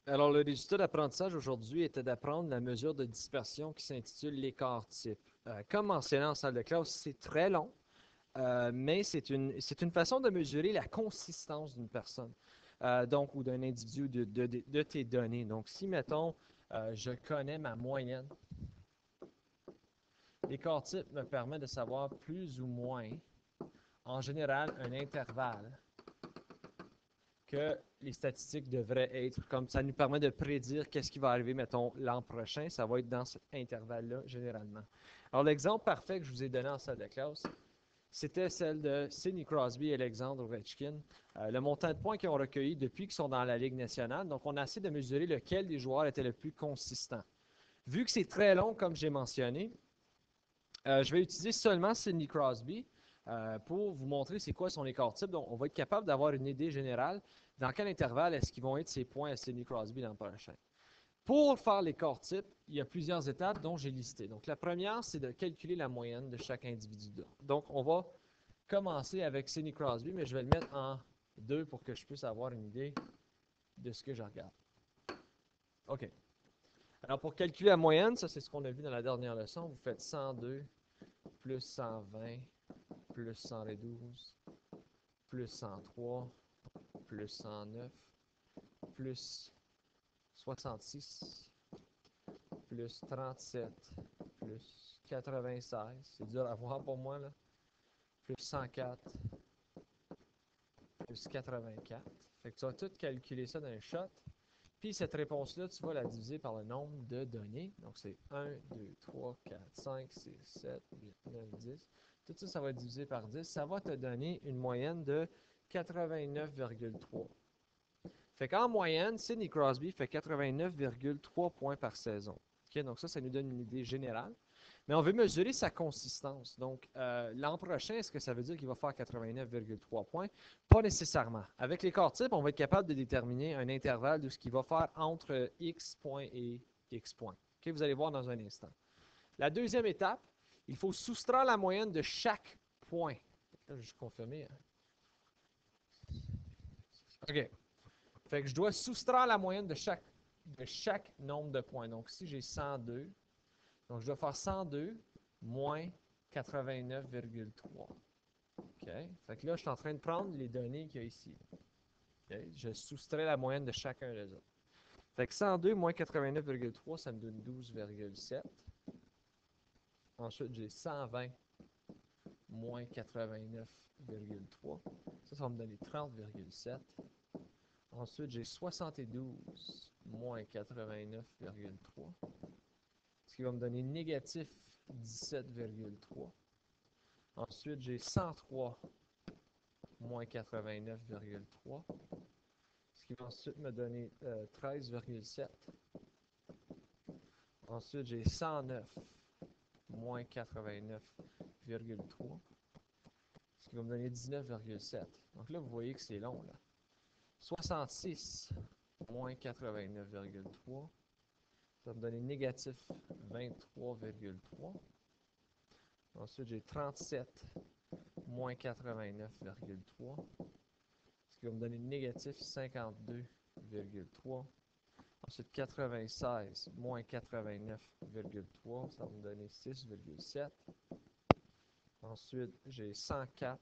Alors, le résultat d'apprentissage aujourd'hui était d'apprendre la mesure de dispersion qui s'intitule l'écart type. Comme mentionné en salle de classe, c'est très long, mais c'est une façon de mesurer la consistance d'une personne, donc, ou d'un individu de tes données. Donc, si, mettons, je connais ma moyenne, l'écart type me permet de savoir plus ou moins, en général, un intervalle que les statistiques devraient être. Comme ça nous permet de prédire qu'est-ce qui va arriver, mettons, l'an prochain. Ça va être dans cet intervalle-là, généralement. Alors, l'exemple parfait que je vous ai donné en salle de classe, c'était celle de Sidney Crosby et Alexander Ovechkin. Le montant de points qu'ils ont recueilli depuis qu'ils sont dans la Ligue nationale. Donc, on a essayé de mesurer lequel des joueurs était le plus consistant. Vu que c'est très long, comme j'ai mentionné, je vais utiliser seulement Sidney Crosby pour vous montrer c'est quoi son écart type. Donc, on va être capable d'avoir une idée générale dans quel intervalle est-ce qu'ils vont être ces points à Sidney Crosby l'an prochain. Pour faire l'écart type, il y a plusieurs étapes dont j'ai listé. Donc, la première, c'est de calculer la moyenne de chaque individu. Donc, on va commencer avec Sidney Crosby, mais je vais le mettre en 2 pour que je puisse avoir une idée de ce que je regarde. OK. Alors, pour calculer la moyenne, ça, c'est ce qu'on a vu dans la dernière leçon. Vous faites 102 plus 120 plus 112 plus 103 plus 109 plus 66 plus 37 plus 96. C'est dur à voir pour moi, là. Plus 104 plus 84. Fait que tu vas tout calculer ça d'un shot. Puis cette réponse-là, tu vas la diviser par le nombre de données. Donc c'est 1, 2, 3, 4, 5, 6, 7, 8, 9, 10. Tout ça, ça va être divisé par 10. Ça va te donner une moyenne de 89,3. Fait qu'en moyenne, Sidney Crosby fait 89,3 points par saison. Okay, donc ça nous donne une idée générale. Mais on veut mesurer sa consistance. Donc, l'an prochain, est-ce que ça veut dire qu'il va faire 89,3 points? Pas nécessairement. Avec l'écart type, on va être capable de déterminer un intervalle de ce qu'il va faire entre X points et X points. Okay, vous allez voir dans un instant. La deuxième étape, il faut soustraire la moyenne de chaque point. Là, je vais confirmer. OK. Fait que je dois soustraire la moyenne de chaque nombre de points. Donc, si j'ai 102, donc je dois faire 102 moins 89,3. OK? Fait que là, je suis en train de prendre les données qu'il y a ici. Okay? Je soustrais la moyenne de chacun des autres. Fait que 102 moins 89,3, ça me donne 12,7. Ensuite, j'ai 120 moins 89,3. Ça va me donner 30,7. Ensuite, j'ai 72 moins 89,3, ce qui va me donner négatif 17,3. Ensuite, j'ai 103 moins 89,3, ce qui va ensuite me donner 13,7. Ensuite, j'ai 109 moins 89,3, ce qui va me donner 19,7. Donc là, vous voyez que c'est long, là. 66 moins 89,3, ça va me donner négatif 23,3. Ensuite, j'ai 37 moins 89,3, ce qui va me donner négatif 52,3. Ensuite, 96 moins 89,3, ça va me donner 6,7. Ensuite, j'ai 104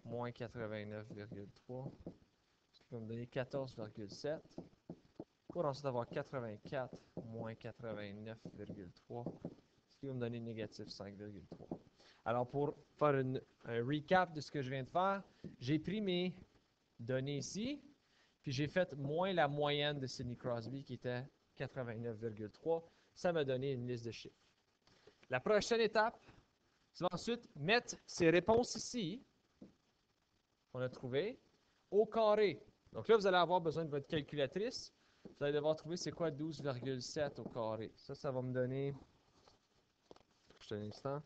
moins 89,3, ce qui va me donner 14,7. Pour ensuite avoir 84 moins 89,3, ce qui va me donner négatif 5,3. Alors, pour faire un recap de ce que je viens de faire, j'ai pris mes données ici, puis j'ai fait moins la moyenne de Sidney Crosby qui était 89,3. Ça m'a donné une liste de chiffres. La prochaine étape, c'est ensuite mettre ces réponses ici, qu'on a trouvées, au carré. Donc là, vous allez avoir besoin de votre calculatrice. Vous allez devoir trouver c'est quoi 12,7 au carré. Ça va me donner, juste un instant,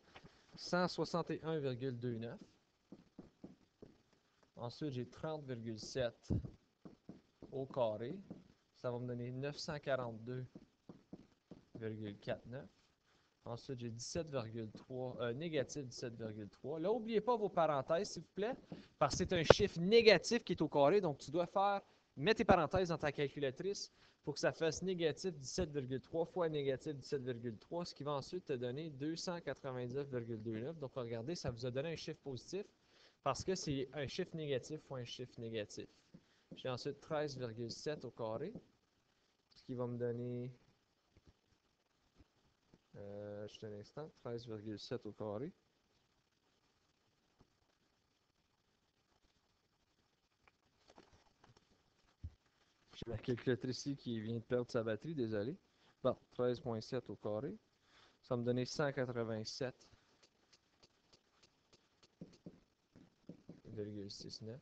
161,29. Ensuite, j'ai 30,7 au carré. Ça va me donner 942,49. Ensuite, j'ai 17,3, négatif 17,3. Là, n'oubliez pas vos parenthèses, s'il vous plaît, parce que c'est un chiffre négatif qui est au carré, donc tu dois faire mets tes parenthèses dans ta calculatrice pour que ça fasse négatif 17,3 fois négatif 17,3, ce qui va ensuite te donner 299,29. Donc, regardez, ça vous a donné un chiffre positif parce que c'est un chiffre négatif fois un chiffre négatif. J'ai ensuite 13,7 au carré, ce qui va me donner, juste un instant, 13,7 au carré. J'ai la calculatrice ici qui vient de perdre sa batterie, désolé. Bon, 13,7 au carré. Ça va me donner 187,69.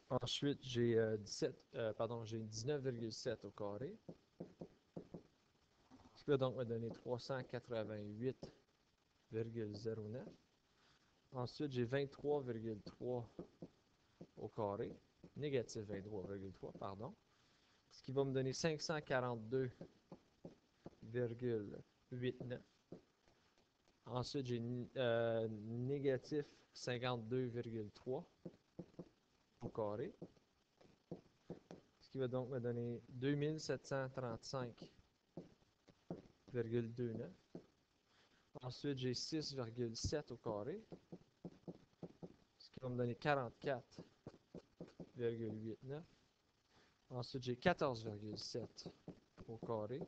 Ensuite, j'ai 19,7 au carré. Ce qui va donc me donner 388,09. Ensuite, j'ai 23,3 au carré. Négatif 23,3, pardon. Ce qui va me donner 542,89. Ensuite, j'ai négatif 52,3 au carré. Ce qui va donc me donner 2735,29. Ensuite, j'ai 6,7 au carré. Ce qui va me donner 44,89. Ensuite, j'ai 14,7 au carré.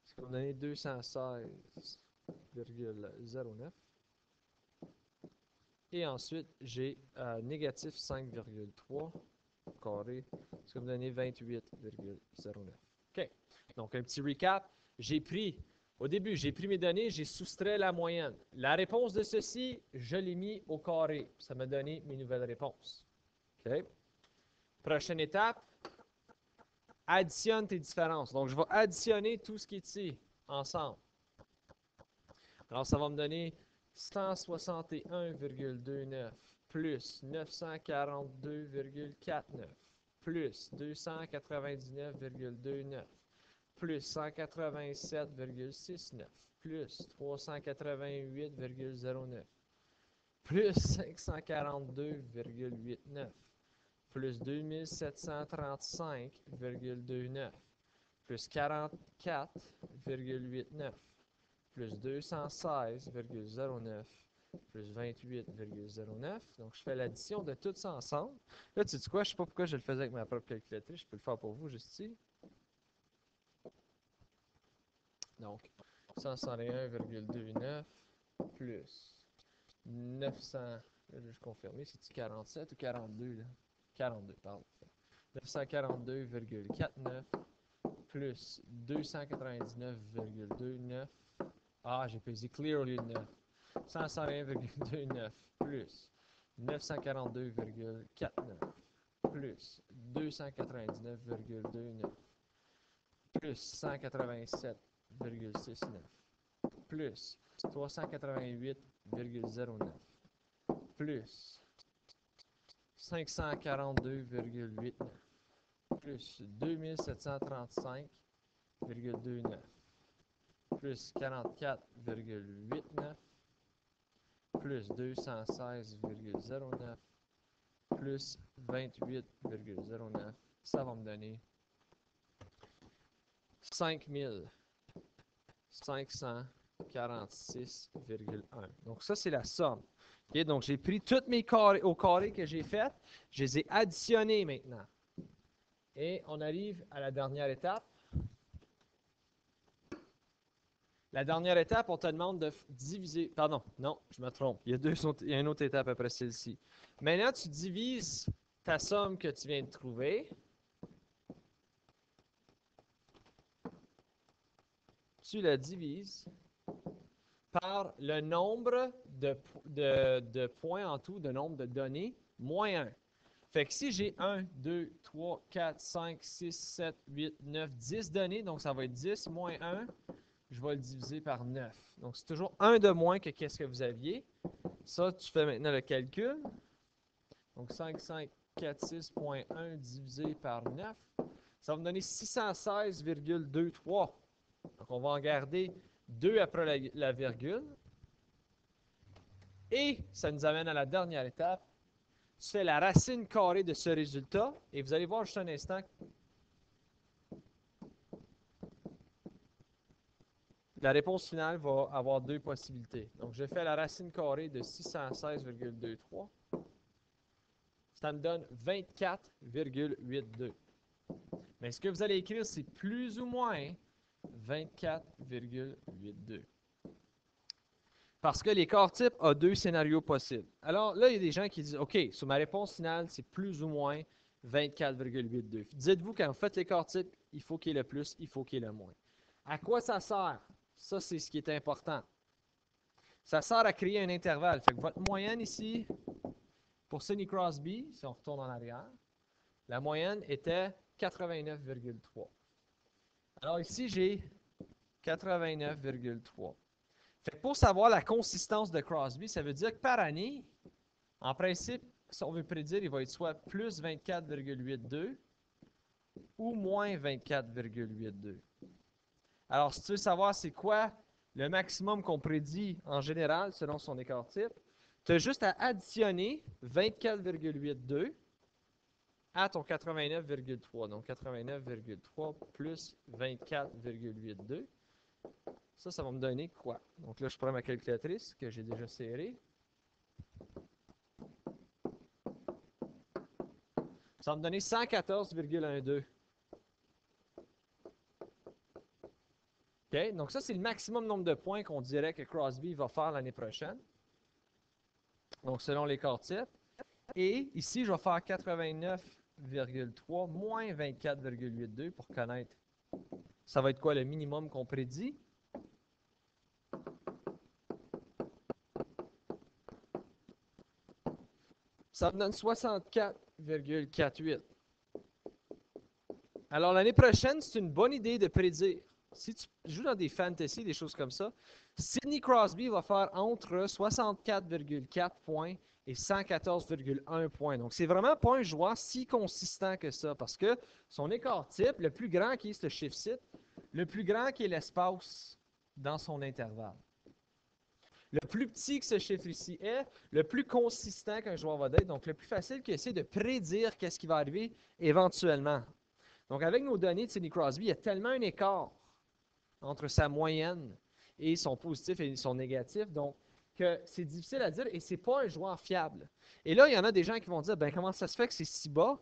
Ce qui va me donner 216,09. Et ensuite, j'ai négatif 5,3 au carré, ce qui va me donner 28,09. OK. Donc, un petit recap. Au début, j'ai pris mes données, j'ai soustrait la moyenne. La réponse de ceci, je l'ai mis au carré. Ça m'a donné mes nouvelles réponses. OK. Prochaine étape, additionne tes différences. Donc, je vais additionner tout ce qui est ici ensemble. Alors, ça va me donner 161,29 plus 942,49 plus 299,29 plus 187,69 plus 388,09 plus 542,89 plus 2735,29 plus 44,89 plus 216,09 plus 28,09. Donc, je fais l'addition de tout ça ensemble. Là, tu sais quoi? Je ne sais pas pourquoi je le faisais avec ma propre calculatrice. Je peux le faire pour vous juste ici. Donc, 161,29 plus 900, je vais confirmer, c'est-tu 47 ou 42, là? 42, pardon. 942,49 plus 299,29. Ah, j'ai pesé clear au lieu de 9. 101,29 plus 942,49 plus 299,29 plus 187,69 plus 388,09 plus 542,89 plus 2735,29 plus 44,89 plus 216,09 plus 28,09. Ça va me donner 5546,1. Donc, ça, c'est la somme. Okay? Donc, j'ai pris toutes mes carrés au carré que j'ai faites. Je les ai additionnés maintenant. Et on arrive à la dernière étape. La dernière étape, on te demande de diviser. Pardon, non, je me trompe. Il y a une autre étape après celle-ci. Maintenant, tu divises ta somme que tu viens de trouver. Tu la divises par le nombre de points en tout, de nombre de données, moins 1. Fait que si j'ai 1, 2, 3, 4, 5, 6, 7, 8, 9, 10 données, donc ça va être 10 moins 1, je vais le diviser par 9. Donc, c'est toujours 1 de moins que qu'est-ce que vous aviez. Ça, tu fais maintenant le calcul. Donc, 5546.1 divisé par 9. Ça va me donner 616,23. Donc, on va en garder 2 après la virgule. Et ça nous amène à la dernière étape. tu fais la racine carrée de ce résultat, et vous allez voir juste un instant. La réponse finale va avoir deux possibilités. Donc, je fais la racine carrée de 616,23. Ça me donne 24,82. Mais ce que vous allez écrire, c'est plus ou moins 24,82. Parce que l'écart type a deux scénarios possibles. Alors là, il y a des gens qui disent, OK, sur ma réponse finale, c'est plus ou moins 24,82. Dites-vous, quand vous faites l'écart type, il faut qu'il y ait le plus, il faut qu'il y ait le moins. À quoi ça sert? Ça, c'est ce qui est important. Ça sert à créer un intervalle. Fait que votre moyenne ici, pour Sidney Crosby, si on retourne en arrière, la moyenne était 89,3. Alors ici, j'ai 89,3. Fait que pour savoir la consistance de Crosby, ça veut dire que par année, en principe, si on veut prédire, il va être soit plus 24,82 ou moins 24,82. Alors, si tu veux savoir c'est quoi le maximum qu'on prédit en général selon son écart type, tu as juste à additionner 24,82 à ton 89,3. Donc, 89,3 plus 24,82. Ça va me donner quoi? Donc là, je prends ma calculatrice que j'ai déjà serrée. Ça va me donner 114,12. OK? Donc ça, c'est le maximum nombre de points qu'on dirait que Crosby va faire l'année prochaine. Donc, selon l'écart type. Et ici, je vais faire 89,3 moins 24,82 pour connaître. Ça va être quoi le minimum qu'on prédit? Ça me donne 64,48. Alors, l'année prochaine, c'est une bonne idée de prédire. Si tu joues dans des fantasy, des choses comme ça, Sidney Crosby va faire entre 64,4 points et 114,1 points. Donc, c'est vraiment pas un joueur si consistant que ça parce que son écart type, le plus grand qui est ce chiffre-ci, le plus grand qui est l'espace dans son intervalle. Le plus petit que ce chiffre ici est, le plus consistant qu'un joueur va être, donc le plus facile qu'il essaie de prédire qu'est-ce qui va arriver éventuellement. Donc, avec nos données de Sidney Crosby, il y a tellement un écart entre sa moyenne et son positif et son négatif, donc que c'est difficile à dire et c'est pas un joueur fiable. Et là, il y en a des gens qui vont dire, ben comment ça se fait que c'est si bas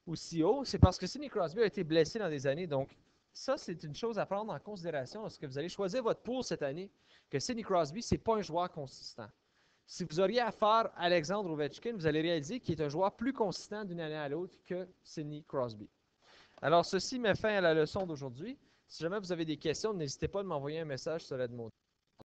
ou si haut? C'est parce que Sidney Crosby a été blessé dans des années, donc ça, c'est une chose à prendre en considération lorsque vous allez choisir votre pool cette année, que Sidney Crosby, c'est pas un joueur consistant. Si vous auriez affaire à Alexandre Ovechkin, vous allez réaliser qu'il est un joueur plus consistant d'une année à l'autre que Sidney Crosby. Alors, ceci met fin à la leçon d'aujourd'hui. Si jamais vous avez des questions, n'hésitez pas à m'envoyer un message sur Edmodo.